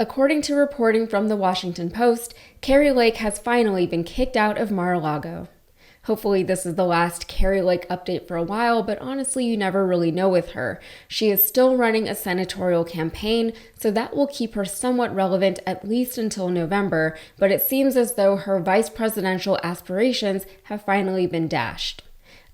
According to reporting from the Washington Post, Kari Lake has finally been kicked out of Mar-A-Lago. Hopefully this is the last Kari Lake update for a while, but honestly you never really know with her. She is still running a senatorial campaign, so that will keep her somewhat relevant at least until November, but it seems as though her vice presidential aspirations have finally been dashed.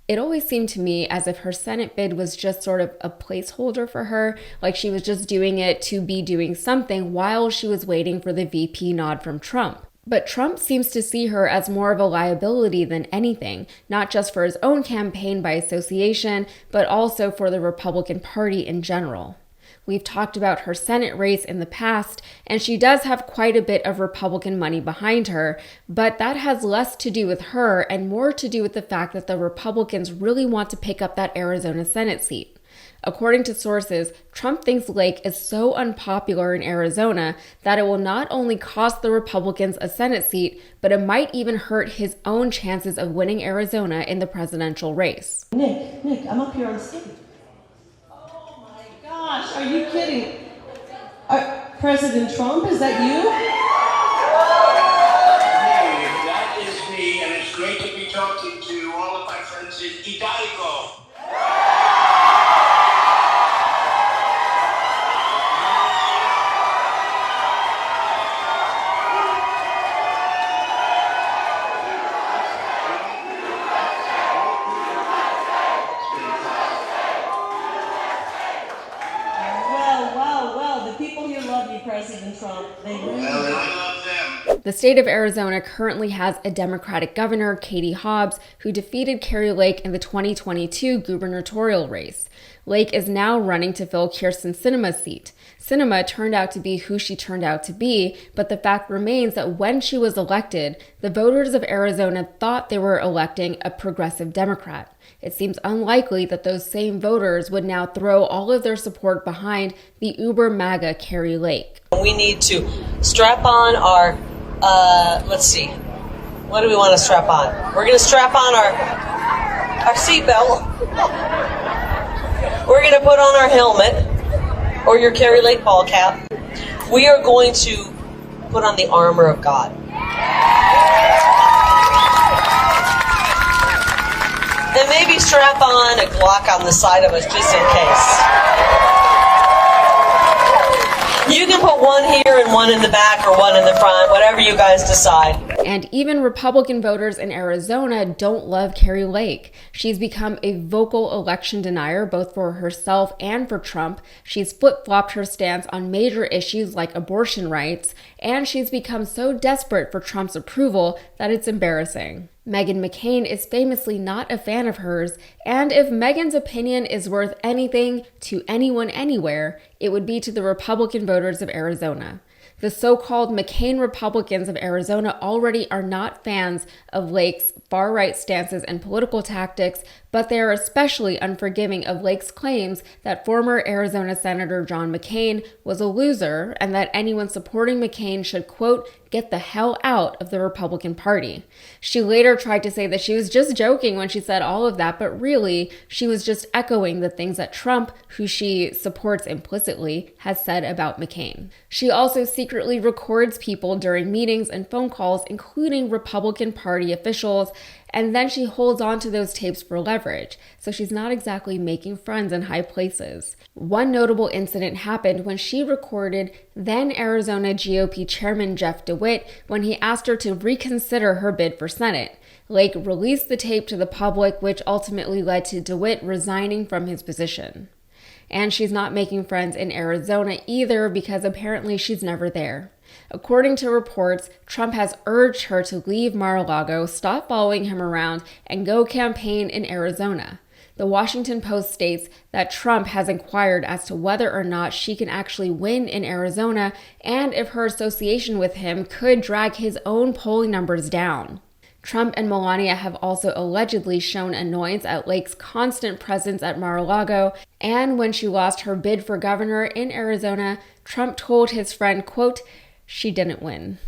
It always seemed to me as if her Senate bid was just sort of a placeholder for her, like she was just doing it to be doing something while she was waiting for the VP nod from Trump. But Trump seems to see her as more of a liability than anything, not just for his own campaign by association, but also for the Republican Party in general. We've talked about her Senate race in the past, and she does have quite a bit of Republican money behind her, but that has less to do with her and more to do with the fact that the Republicans really want to pick up that Arizona Senate seat. According to sources, Trump thinks Lake is so unpopular in Arizona that it will not only cost the Republicans a Senate seat, but it might even hurt his own chances of winning Arizona in the presidential race. Nick, I'm up here on stage. Oh my gosh, are you kidding? President Trump, is that you? Hey, that is me, and it's great to be talking to all of my friends in Hidalgo. President Trump. Well, and I love them. The state of Arizona currently has a Democratic governor, Katie Hobbs, who defeated Kari Lake in the 2022 gubernatorial race. Lake is now running to fill Kyrsten Sinema's seat. Sinema turned out to be who she turned out to be, but the fact remains that when she was elected, the voters of Arizona thought they were electing a progressive Democrat. It seems unlikely that those same voters would now throw all of their support behind the uber MAGA Kari Lake. We need to strap on our, let's see, what do we want to strap on? We're going to strap on our seatbelt. We're going to put on our helmet, or your Kari Lake ball cap. We are going to put on the armor of God. And maybe strap on a Glock on the side of us just in case. You can put one here and one in the back or one in the front, whatever you guys decide. And even Republican voters in Arizona don't love Kari Lake. She's become a vocal election denier both for herself and for Trump. She's flip-flopped her stance on major issues like abortion rights, and she's become so desperate for Trump's approval that it's embarrassing. Meghan McCain is famously not a fan of hers, and if Meghan's opinion is worth anything to anyone anywhere, it would be to the Republican voters of Arizona. The so-called McCain Republicans of Arizona already are not fans of Lake's far-right stances and political tactics, but they are especially unforgiving of Lake's claims that former Arizona Senator John McCain was a loser and that anyone supporting McCain should, quote, get the hell out of the Republican Party. She later tried to say that she was just joking when she said all of that, but really, she was just echoing the things that Trump, who she supports implicitly, has said about McCain. She also secretly records people during meetings and phone calls, including Republican Party officials, and then she holds on to those tapes for leverage, so she's not exactly making friends in high places. One notable incident happened when she recorded then Arizona GOP Chairman Jeff DeWitt when he asked her to reconsider her bid for Senate. Lake released the tape to the public, which ultimately led to DeWitt resigning from his position. And she's not making friends in Arizona either because apparently she's never there. According to reports, Trump has urged her to leave Mar-A-Lago, stop following him around, and go campaign in Arizona. The Washington Post states that Trump has inquired as to whether or not she can actually win in Arizona and if her association with him could drag his own polling numbers down. Trump and Melania have also allegedly shown annoyance at Lake's constant presence at Mar-A-Lago, and when she lost her bid for governor in Arizona, Trump told his friend, quote, she didn't win.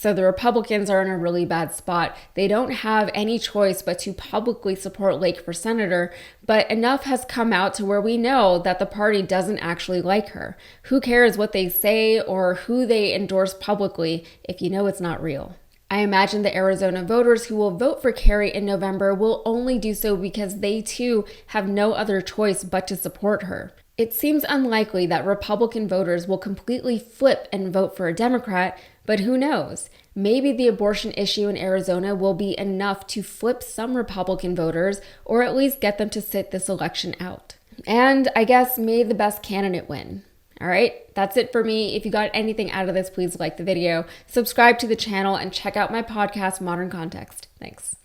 So the Republicans are in a really bad spot. They don't have any choice but to publicly support Lake for senator, but enough has come out to where we know that the party doesn't actually like her. Who cares what they say or who they endorse publicly if you know it's not real? I imagine the Arizona voters who will vote for Kari in November will only do so because they too have no other choice but to support her. It seems unlikely that Republican voters will completely flip and vote for a Democrat, but who knows? Maybe the abortion issue in Arizona will be enough to flip some Republican voters, or at least get them to sit this election out. And I guess may the best candidate win. All right, that's it for me. If you got anything out of this, please like the video, subscribe to the channel, and check out my podcast, Modern Context. Thanks.